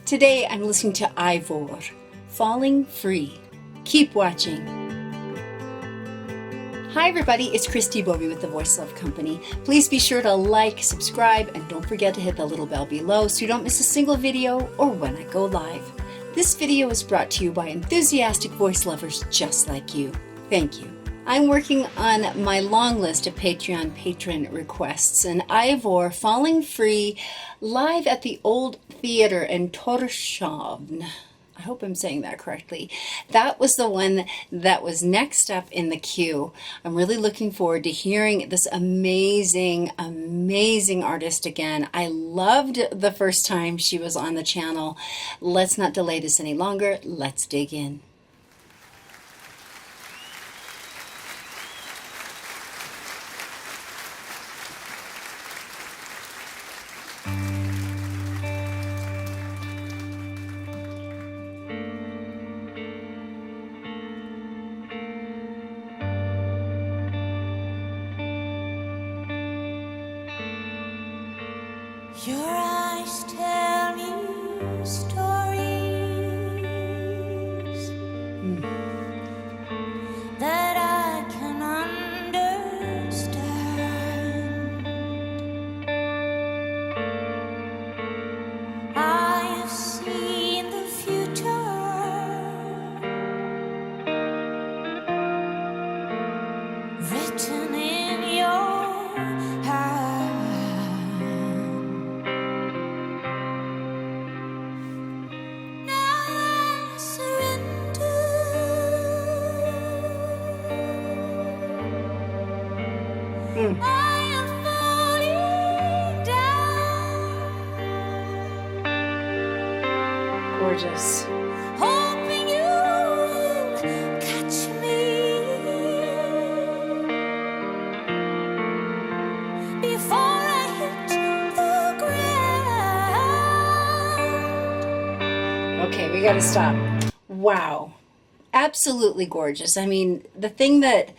Today I'm listening to Eivør, Falling Free. Keep watching. Hi everybody, it's Christi Bovee with the Voice Love Company. Please be sure to like, subscribe, and don't forget to hit the little bell below so you don't miss a single video or when I go live. This video is brought to you by enthusiastic voice lovers just like you. Thank you. I'm working on my long list of Patreon patron requests, and Eivør, Falling Free, live at the Old Theater in Torshavn. I hope I'm saying that correctly. That was the one that was next up in the queue. I'm really looking forward to hearing this amazing, amazing artist again. I loved the first time she was on the channel. Let's not delay this any longer. Let's dig in. Your eyes tell me stories that I can understand. I have seen the future written in your hand. I am falling down. Gorgeous. Hoping you'll catch me before I hit the ground. Okay, we gotta stop. Wow. Absolutely gorgeous. I mean, the thing that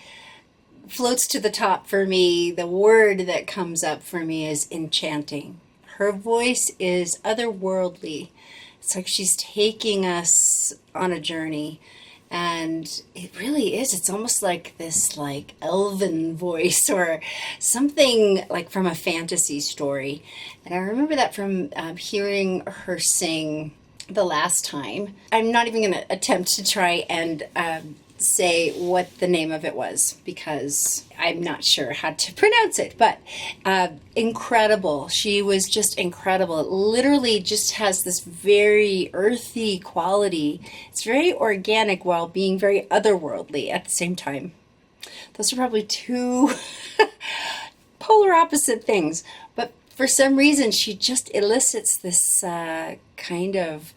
floats to the top for me, the word that comes up for me is enchanting. Her voice is otherworldly. It's like she's taking us on a journey, and it really is. It's almost like this elven voice or something like from a fantasy story. And I remember that from hearing her sing the last time. I'm not even going to attempt to try and say what the name of it was because I'm not sure how to pronounce it, but incredible. She was just incredible. It literally just has this very earthy quality. It's very organic while being very otherworldly at the same time. Those are probably two polar opposite things, but for some reason she just elicits this kind of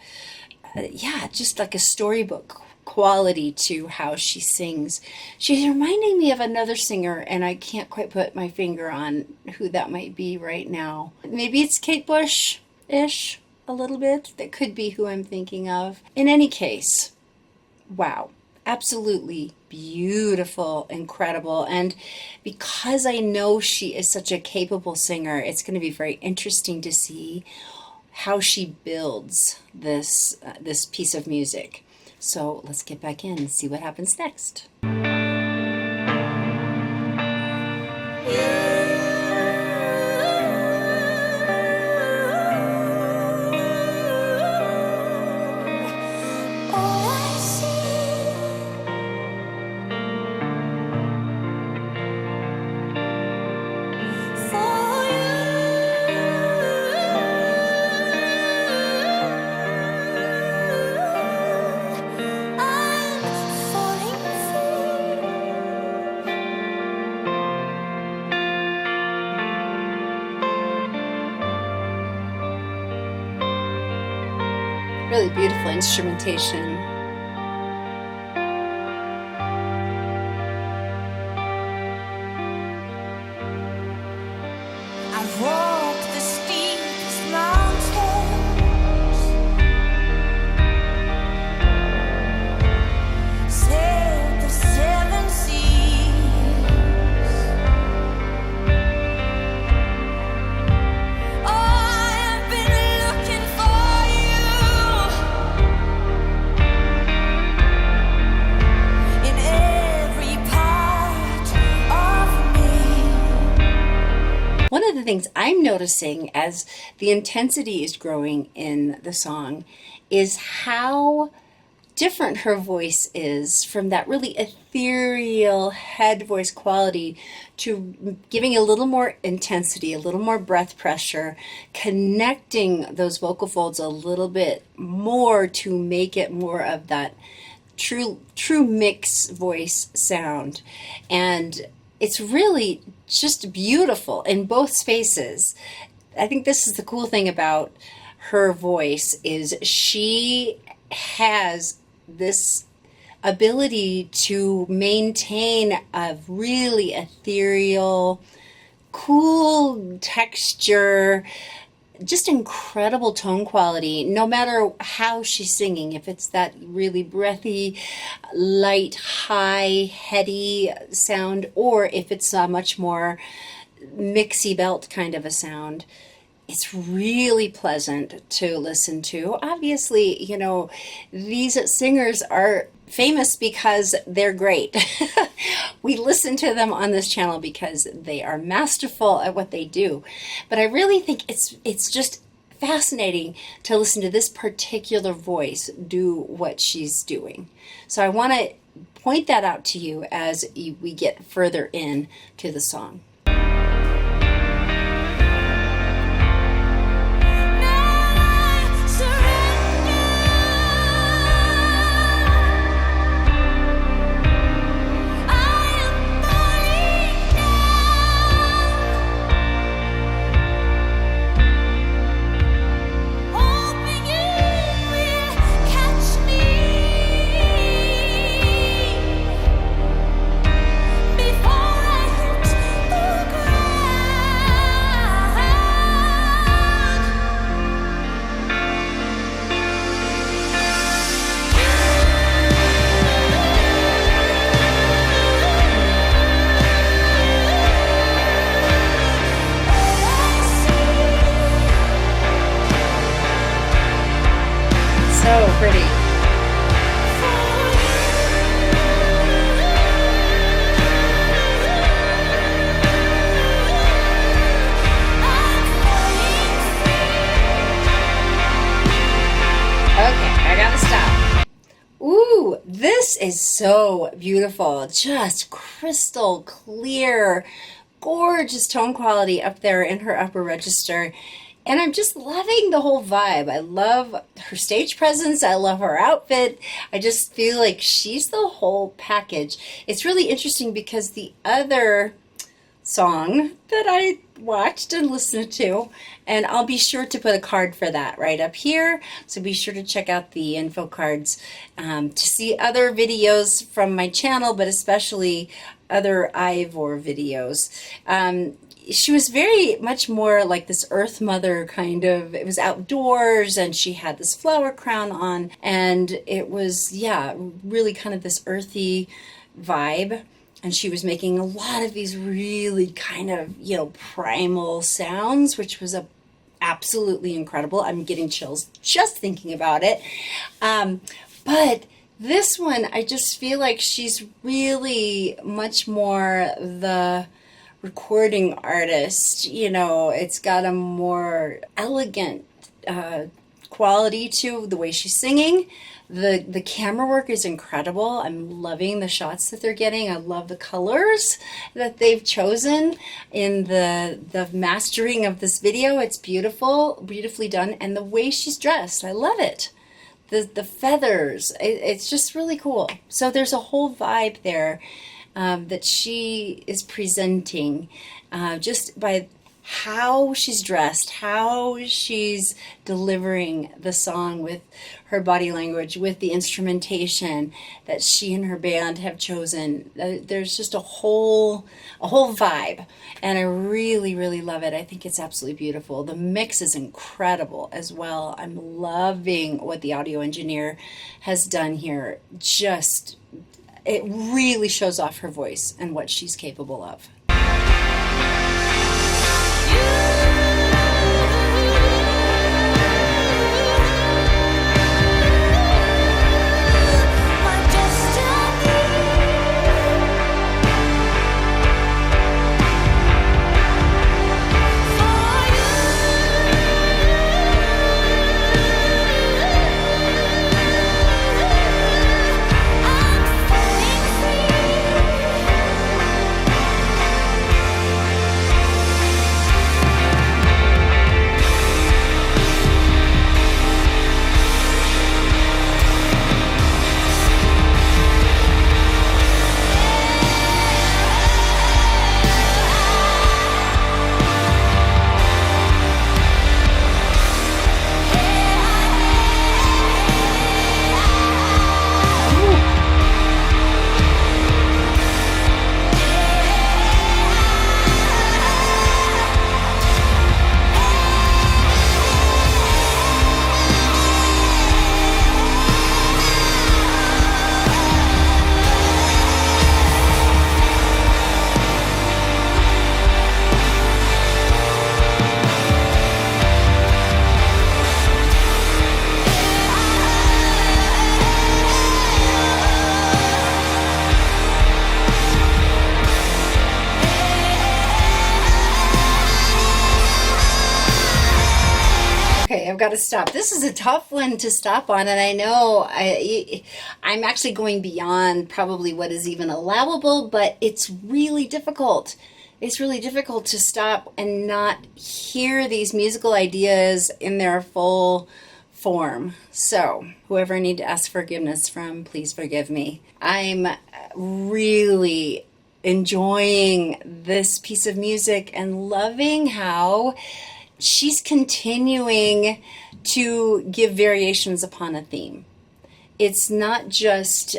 just like a storybook quality to how she sings. She's reminding me of another singer, and I can't quite put my finger on who that might be right now. Maybe it's Kate Bush-ish a little bit. That could be who I'm thinking of. In any case, wow. Absolutely beautiful, incredible. And because I know she is such a capable singer, it's going to be very interesting to see how she builds this piece of music. So let's get back in and see what happens next. Really beautiful instrumentation. I've walked the steepest mountains, sailed the seven seas. Oh, I have been looking for you. things I'm noticing as the intensity is growing in the song is how different her voice is from that really ethereal head voice quality to giving a little more intensity, a little more breath pressure, connecting those vocal folds a little bit more to make it more of that true mix voice sound. And it's really just beautiful in both spaces. I think this is the cool thing about her voice is she has this ability to maintain a really ethereal, cool texture, just incredible tone quality, no matter how she's singing. If it's that really breathy, light, high, heady sound, or if it's a much more mixy belt kind of a sound, it's really pleasant to listen to. Obviously, you know, these singers are famous because they're great. We listen to them on this channel because they are masterful at what they do. But I really think it's just fascinating to listen to this particular voice do what she's doing. So I want to point that out to you as we get further in to the song. So pretty. Okay, I gotta stop. Ooh, this is so beautiful. Just crystal clear, gorgeous tone quality up there in her upper register. And I'm just loving the whole vibe. I love her stage presence. I love her outfit. I just feel like she's the whole package. It's really interesting because the other song that I watched and listened to, and I'll be sure to put a card for that right up here, so be sure to check out the info cards to see other videos from my channel, but especially other Eivør videos. She was very much more like this earth mother kind of. It was outdoors and she had this flower crown on, and it was, yeah, really kind of this earthy vibe. And she was making a lot of these really kind of, you know, primal sounds, which was absolutely incredible. I'm getting chills just thinking about it. But this one, I just feel like she's really much more the recording artist. You know, it's got a more elegant quality to the way she's singing. The camera work is incredible. I'm loving the shots that they're getting. I love the colors that they've chosen in the mastering of this video. It's beautiful, beautifully done. And the way she's dressed, I love it. The feathers, it's just really cool. So there's a whole vibe there that she is presenting just by how she's dressed, how she's delivering the song with her body language, with the instrumentation that she and her band have chosen. There's just a whole vibe, and I really, really love it. I think it's absolutely beautiful. The mix is incredible as well. I'm loving what the audio engineer has done here. Just, it really shows off her voice and what she's capable of. For got to stop. This is a tough one to stop on, and I know I'm actually going beyond probably what is even allowable, but it's really difficult. It's really difficult to stop and not hear these musical ideas in their full form. So, whoever I need to ask forgiveness from, please forgive me. I'm really enjoying this piece of music and loving how she's continuing to give variations upon a theme. It's not just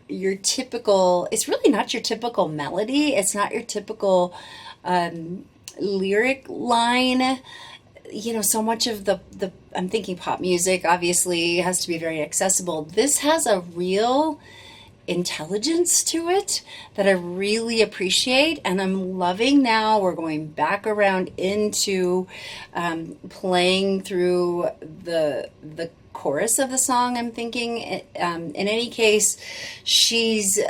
your typical, it's really not your typical melody. It's not your typical lyric line. You know, so much of the I'm thinking pop music obviously has to be very accessible. This has a real intelligence to it that I really appreciate, and I'm loving. Now we're going back around into playing through the chorus of the song. I'm thinking in any case, she's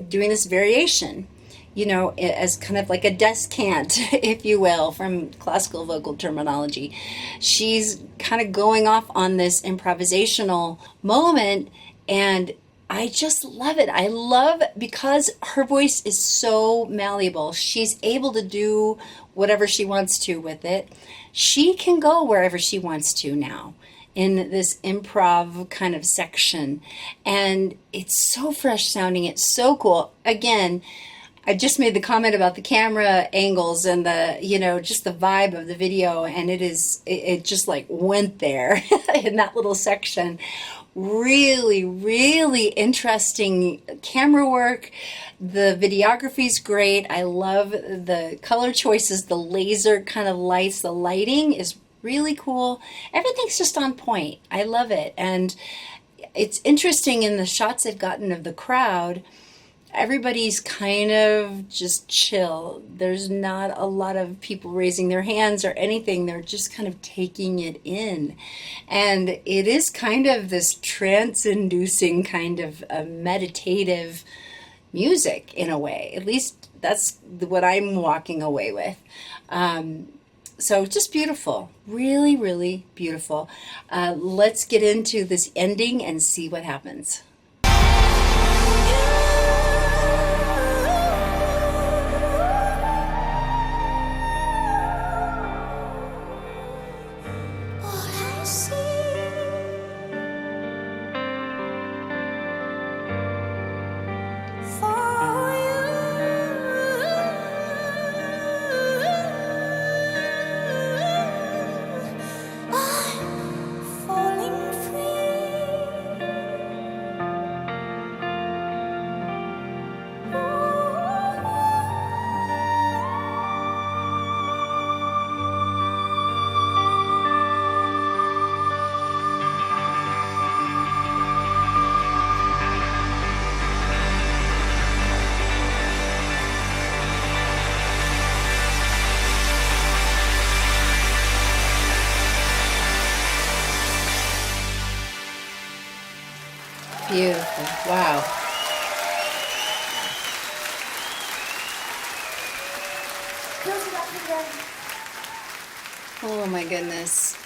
doing this variation, you know, as kind of like a descant, if you will, from classical vocal terminology. She's kind of going off on this improvisational moment, and I just love it. I love, because her voice is so malleable. She's able to do whatever she wants to with it. She can go wherever she wants to now in this improv kind of section. And it's so fresh sounding. It's so cool. Again, I just made the comment about the camera angles and the, you know, just the vibe of the video. And it just like went there in that little section. Really, really interesting camera work. The videography is great. I love the color choices, the laser kind of lights, the lighting is really cool. Everything's just on point. I love it. And it's interesting in the shots I've gotten of the crowd, everybody's kind of just chill. There's not a lot of people raising their hands or anything. They're just kind of taking it in. And it is kind of this trance-inducing kind of a meditative music in a way. At least that's what I'm walking away with. So just beautiful. Really, really beautiful. Let's get into this ending and see what happens. Beautiful. Wow. Oh my goodness.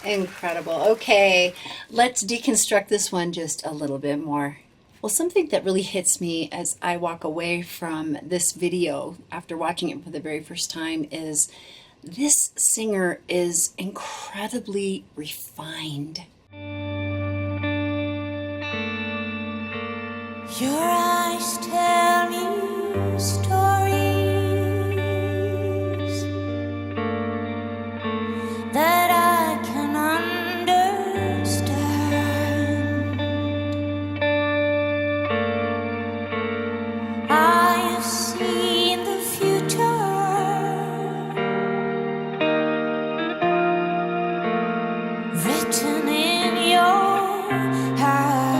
Incredible. Okay, let's deconstruct this one just a little bit more. Well, something that really hits me as I walk away from this video after watching it for the very first time is this singer is incredibly refined. Your eyes tell me stories that I can understand. I have seen the future written in your hand.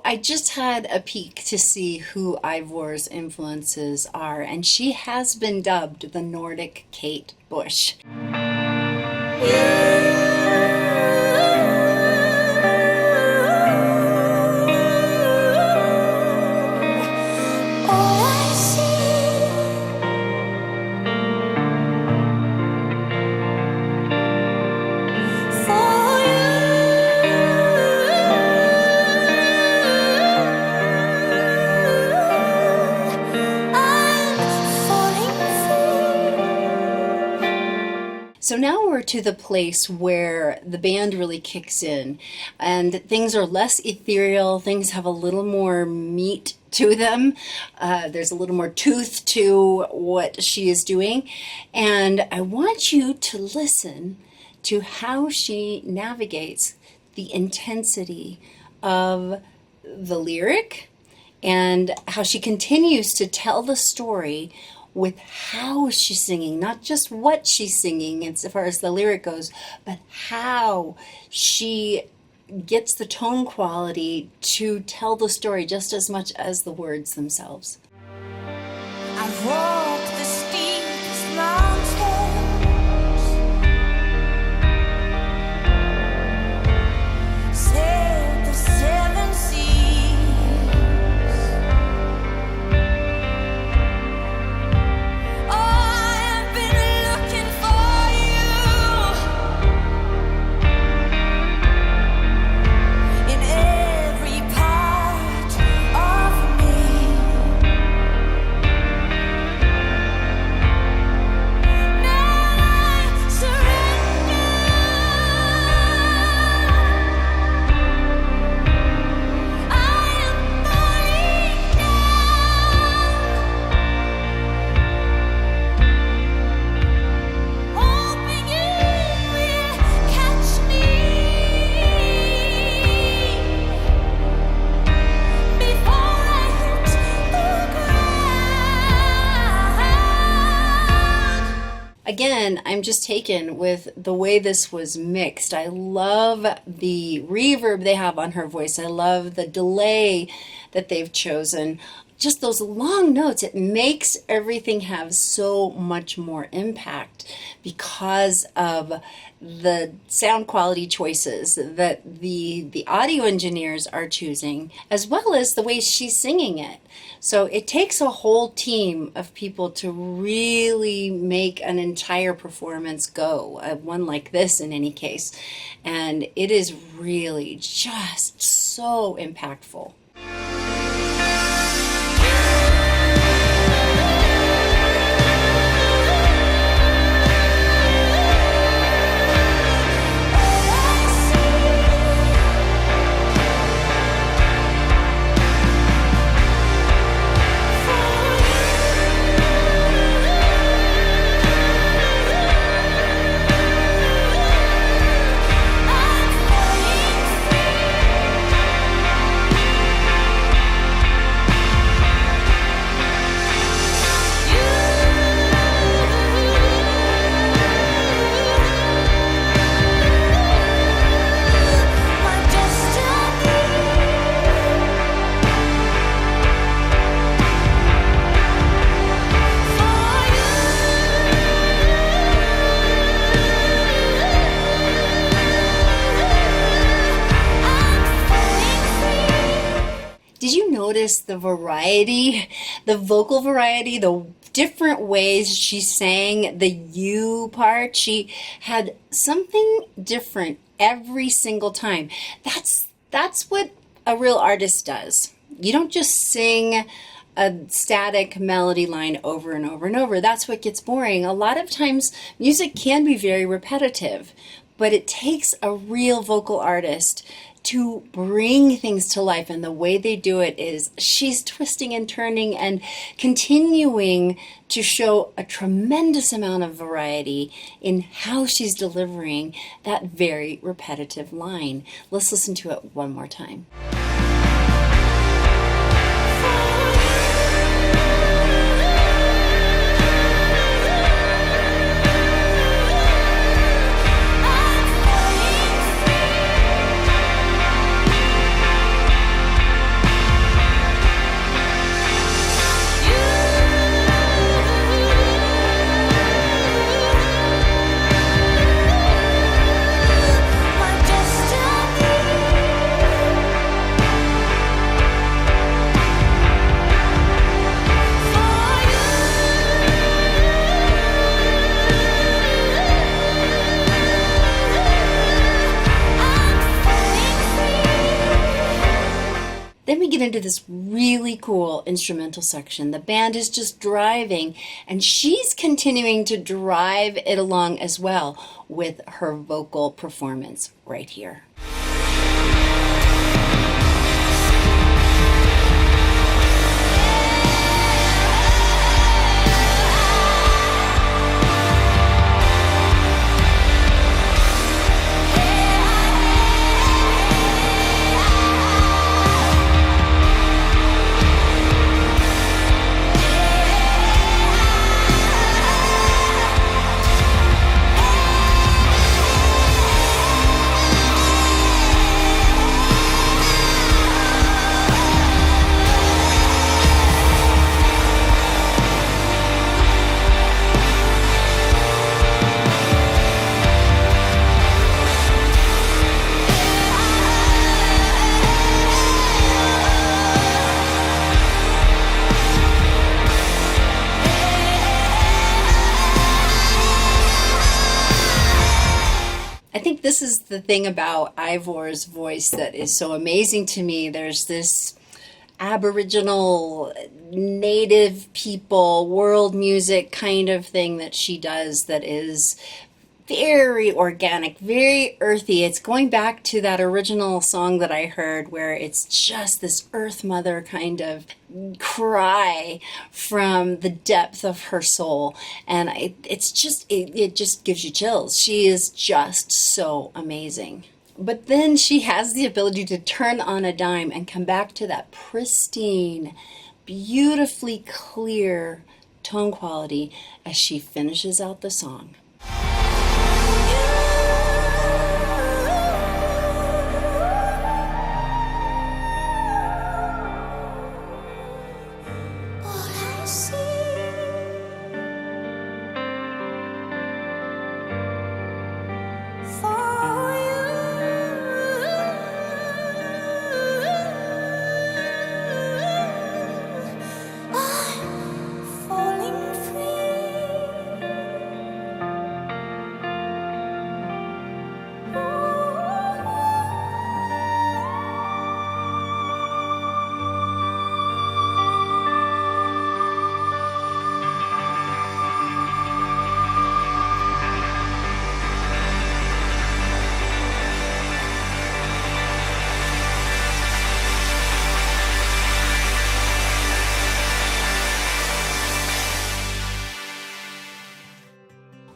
I just had a peek to see who Eivor's influences are, and she has been dubbed the Nordic Kate Bush. So now we're to the place where the band really kicks in and things are less ethereal, things have a little more meat to them. There's a little more tooth to what she is doing. And I want you to listen to how she navigates the intensity of the lyric and how she continues to tell the story with how she's singing, not just what she's singing as far as the lyric goes, but how she gets the tone quality to tell the story just as much as the words themselves. I've walked the steepest mountains, sailed the seven seas. I've been looking for you in every part of me. Again, I'm just taken with the way this was mixed. I love the reverb they have on her voice. I love the delay that they've chosen. Just those long notes, it makes everything have so much more impact because of the sound quality choices that the audio engineers are choosing, as well as the way she's singing it. So it takes a whole team of people to really make an entire performance go, one like this in any case. And it is really just so impactful. Did you notice the variety, the vocal variety, the different ways she sang the you part? She had something different every single time. That's what a real artist does. You don't just sing a static melody line over and over and over. That's what gets boring. A lot of times music can be very repetitive, but it takes a real vocal artist to bring things to life, and the way they do it is she's twisting and turning and continuing to show a tremendous amount of variety in how she's delivering that very repetitive line. Let's listen to it one more time. Then we get into this really cool instrumental section. The band is just driving, and she's continuing to drive it along as well with her vocal performance right here. I think this is the thing about Eivor's voice that is so amazing to me. There's this Aboriginal, native people, world music kind of thing that she does that is very organic, very earthy. It's going back to that original song that I heard where it's just this earth mother kind of cry from the depth of her soul. And it just gives you chills. She is just so amazing. But then she has the ability to turn on a dime and come back to that pristine, beautifully clear tone quality as she finishes out the song.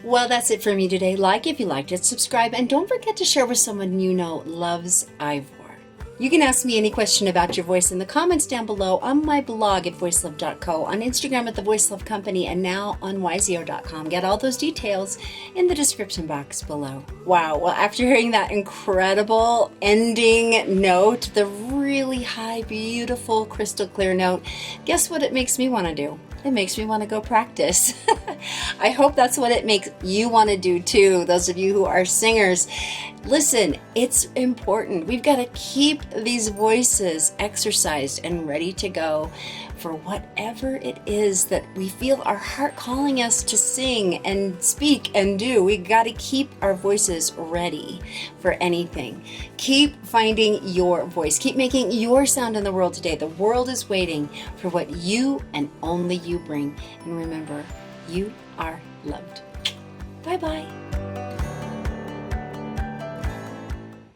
Well, that's it for me today. Like if you liked it, subscribe, and don't forget to share with someone you know loves Eivør. You can ask me any question about your voice in the comments down below, on my blog at voicelove.co, on Instagram at The Voice Love Company, and now on wiseo.com. Get all those details in the description box below. Wow, well, after hearing that incredible ending note, the really high, beautiful, crystal clear note, guess what it makes me want to do? It makes me want to go practice. I hope that's what it makes you want to do too, those of you who are singers. Listen, it's important. We've got to keep these voices exercised and ready to go for whatever it is that we feel our heart calling us to sing and speak and do. We got to keep our voices ready for anything. Keep finding your voice. Keep making your sound in the world today. The world is waiting for what you and only you bring. And remember, you are loved. Bye-bye.